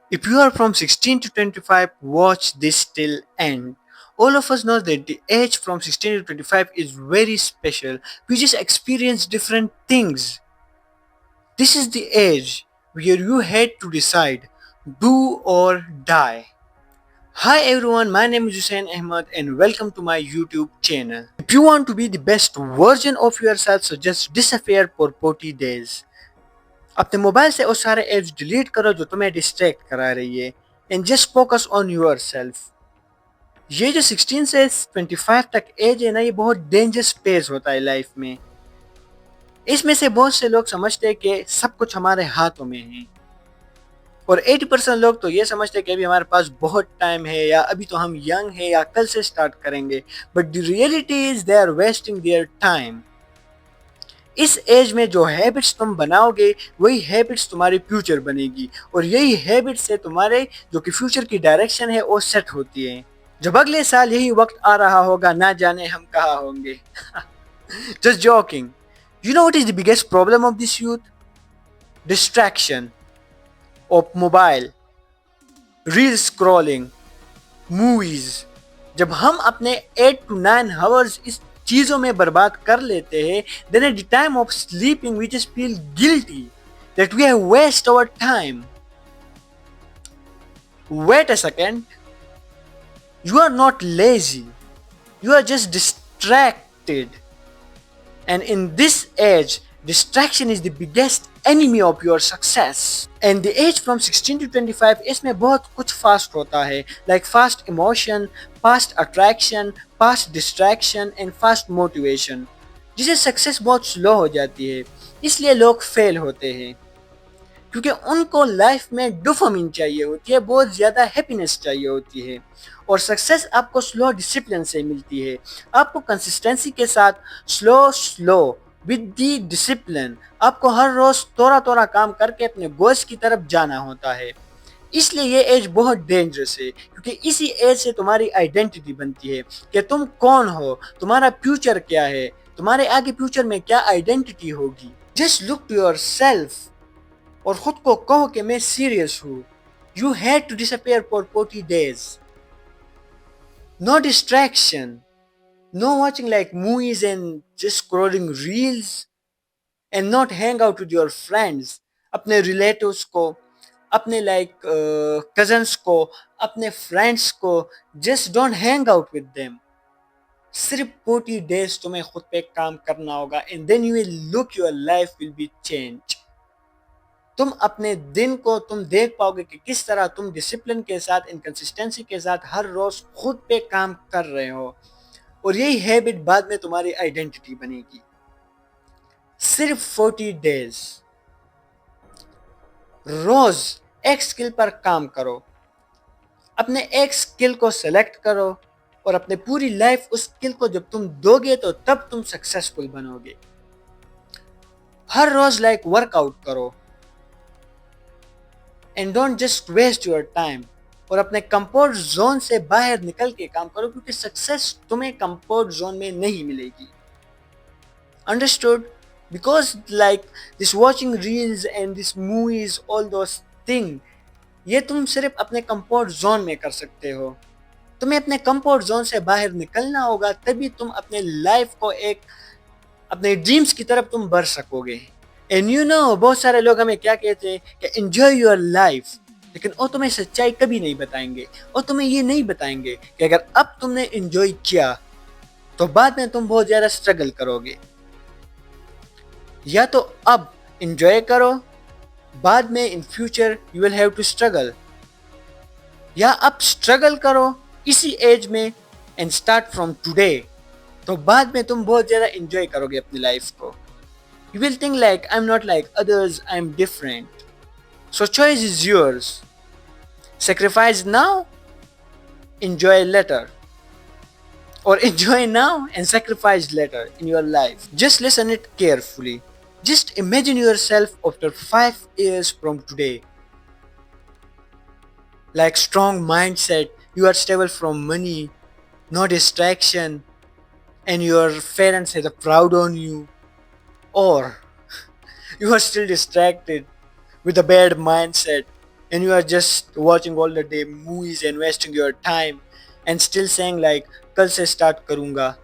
If you are from 16 to 25, watch this till end. All of us know that the age from 16 to 25 is very special. We just experience different things. This is the age where you had to decide do or die. Hi everyone, my name is Hussein Ahmed and welcome to my YouTube channel. If you want to be the best version of yourself, so just disappear for 40 days. अपने mobile से वो सारे apps delete करो जो तुम्हें distract करा रही है and just focus on your self. ये जो 16 से 25 तक एज है ना, ये बहुत डेंजरस फेज होता है लाइफ में। इसमें से बहुत से लोग समझते हैं कि सब कुछ हमारे हाथों में है और 80% लोग तो ये समझते हैं कि अभी हमारे पास बहुत टाइम है या अभी तो हम यंग है या कल से स्टार्ट करेंगे, but the reality is they are wasting their time. इस एज में जो हैबिट्स तुम बनाओगे वही हैबिट्स तुम्हारी फ्यूचर बनेगी और यही हैबिट्स से तुम्हारे जो कि फ्यूचर की डायरेक्शन है वो सेट होती है। जब अगले साल यही वक्त आ रहा होगा ना जाने हम कहाँ होंगे। Just joking. You know what is the biggest problem of this youth? Distraction of mobile, reel scrolling, movies. जब हम अपने 8 to 9 आवर्स इस चीजों में बर्बाद कर लेते हैं, then at the time of sleeping we just feel guilty that we have waste our time. Wait a second, you are not lazy, you are just distracted. And in this age, distraction is the biggest enemy of your success. And the age from 16 to 25, इसमें बहुत कुछ fast होता है, like fast emotion, fast attraction, fast distraction and fast motivation, जिसे success बहुत slow हो जाती है। इसलिए लोग फेल होते हैं क्योंकि उनको लाइफ में डोपामिन चाहिए होती है, बहुत ज़्यादा हैप्पीनेस चाहिए होती है। और सक्सेस आपको स्लो डिसिप्लिन से मिलती है। आपको कंसिस्टेंसी के साथ slow slow with the discipline आपको हर रोज थोड़ा थोड़ा काम करके अपने गोल्स की तरफ जाना होता है। इसलिए ये एज बहुत डेंजरस है क्योंकि इसी एज से तुम्हारी आइडेंटिटी बनती है कि तुम कौन हो, तुम्हारा फ्यूचर क्या है, तुम्हारे आगे फ्यूचर में क्या आइडेंटिटी होगी। Just look to your self और खुद को कहो कि मैं सीरियस हूँ। You had to disappear for 40 days. No distraction, no watching like movies and just scrolling reels and not hang out with your friends, अपने relatives को, अपने like cousins को, अपने friends को, just don't hang out with them। सिर्फ 40 days तुम्हें खुद पे काम करना होगा and then you will look your life will be changed। तुम अपने दिन को तुम देख पाओगे कि किस तरह तुम डिसिप्लिन के साथ, इनकंसिस्टेंसी के साथ हर रोज खुद पे काम कर रहे हो और यही हैबिट बाद में तुम्हारी आइडेंटिटी बनेगी। सिर्फ 40 डेज, रोज एक स्किल पर काम करो, अपने एक स्किल को सेलेक्ट करो और अपने पूरी लाइफ उस स्किल को जब तुम दोगे तो तब तुम सक्सेसफुल बनोगे। हर रोज लाइक वर्कआउट करो and don't just waste your time और अपने कंफर्ट जोन से बाहर निकल के काम करो क्योंकि सक्सेस तुम्हें कंफर्ट जोन में नहीं मिलेगी। Understood? Because like this watching reels and this movies, all those thing, ये तुम सिर्फ अपने कंफर्ट जोन में कर सकते हो। तुम्हें अपने कंफर्ट जोन से बाहर निकलना होगा, तभी तुम अपने लाइफ को एक अपने ड्रीम्स की तरफ तुम बढ़ सकोगे। एंड यू नो, बहुत सारे लोग हमें क्या कहते हैं कि एंजॉय योर लाइफ, लेकिन वो तुम्हें सच्चाई कभी नहीं बताएंगे। और तुम्हें ये नहीं बताएंगे कि अगर अब तुमने एंजॉय किया तो बाद में तुम बहुत ज़्यादा स्ट्रगल करोगे। या तो अब एंजॉय करो, बाद में in future you will have to struggle, या अब स्ट्रगल करो इसी एज में एंड स्टार्ट फ्रॉम टुडे, तो बाद में तुम बहुत ज़्यादा एंजॉय करोगे अपनी लाइफ को। You will think like I am not like others, I am different. So choice is yours. Sacrifice now, enjoy later, or enjoy now and sacrifice later in your life. Just listen it carefully. Just imagine yourself after 5 years from today. Like strong mindset, you are stable from money, no distraction, and your parents are proud on you. Or you are still distracted with a bad mindset and you are just watching all the day movies and wasting your time and still saying like कल से start करूँगा.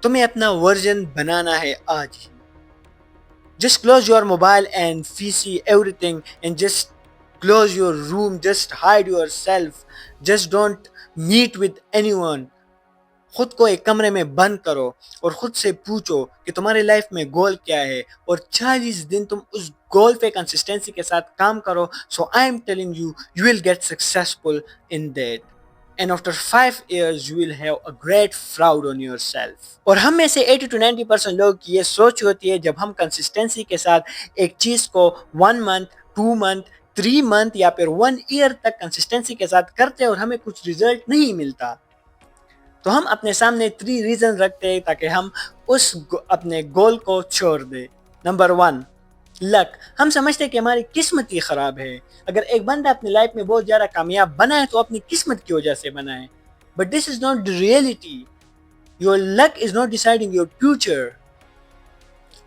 तुम्हें अपना version बनाना है आज ही. Just close your mobile and PC everything and just close your room, just hide yourself, just don't meet with anyone. खुद को एक कमरे में बंद करो और खुद से पूछो कि तुम्हारी लाइफ में गोल क्या है और 40 दिन तुम उस गोल पे कंसिस्टेंसी के साथ काम करो. So I am telling you, you will get successful in that. And after 5 years you will have a great fraud on yourself. और हम में से 80 to 90% लोग की ये सोच होती है जब हम कंसिस्टेंसी के साथ एक चीज को 1 month, 2 month, 3 month या फिर 1 year तक कंसिस्टेंसी के साथ करते हैं और हमें कुछ रिजल्ट नहीं मिलता, तो हम अपने सामने 3 रीजन रखते हैं ताकि हम अपने गोल को छोड़ दें. Number 1, luck. हम समझते हैं कि हमारी किस्मत ही खराब है. अगर एक बंदा अपनी लाइफ में बहुत ज्यादा कामयाब बना है तो अपनी किस्मत की वजह से बना है. But this is not the reality. Your luck is not deciding your future.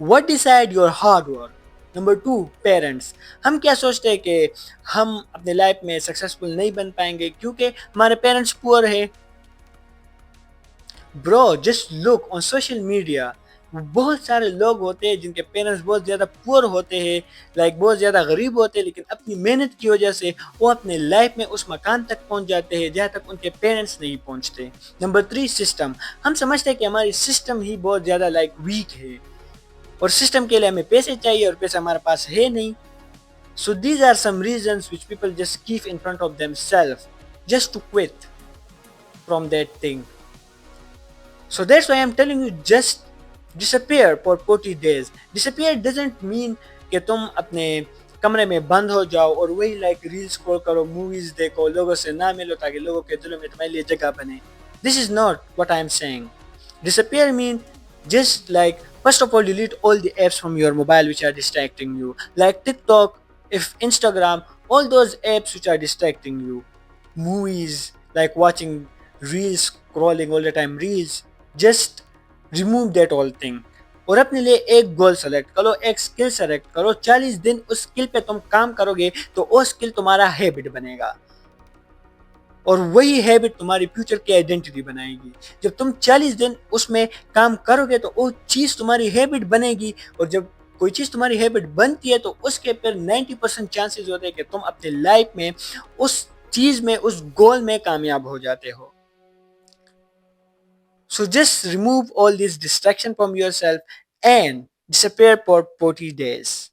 What decide your hard work. Number 2, parents. हम क्या सोचते हैं कि हम अपने लाइफ में सक्सेसफुल नहीं बन पाएंगे क्योंकि हमारे पेरेंट्स पुअर है. Bro, just look on social media. बहुत सारे लोग होते हैं जिनके पेरेंट्स बहुत ज़्यादा पुअर होते हैं, लाइक बहुत ज़्यादा गरीब होते हैं, लेकिन अपनी मेहनत की वजह से वो अपने लाइफ में उस मकान तक पहुंच जाते हैं जहाँ तक उनके पेरेंट्स नहीं पहुंचते. Number 3, system. हम समझते हैं कि हमारी सिस्टम ही बहुत ज़्यादा लाइक वीक है और सिस्टम के लिए हमें पैसे चाहिए और पैसा हमारे पास है नहीं. So these are some reasons which people just keep in front of themselves just to quit from that thing. So that's why I'm telling you, just disappear for 40 days. Disappear doesn't mean कि तुम अपने कमरे में बंद हो जाओ और वही लाइक रील स्क्रॉल करो, मूवीज देखो, लोगों से ना मिलो ताकि लोगों के दिलों में तुम्हारे लिए जगह बने. This is not what I am saying. Disappear mean just like first of all delete all the apps from your mobile which are distracting you, like TikTok, if Instagram, all those apps which are distracting you. Movies, like watching reels, scrolling all the time reels. Just remove that all thing और अपने लिए एक goal select करो, एक skill select करो. 40 दिन उस skill पे तुम काम करोगे तो वो स्किल तुम्हारा हैबिट बनेगा और वही हैबिट तुम्हारी फ्यूचर की आइडेंटिटी बनाएगी. जब तुम 40 दिन उसमें काम करोगे तो वो चीज़ तुम्हारी हैबिट बनेगी और जब कोई चीज़ तुम्हारी हैबिट बनती है तो उसके फिर 90% चांसेस होते हैं कि तुम अपने लाइफ में उस चीज़ में, उस गोल में कामयाब हो जाते हो. So just remove all this distraction from yourself and disappear for 40 days.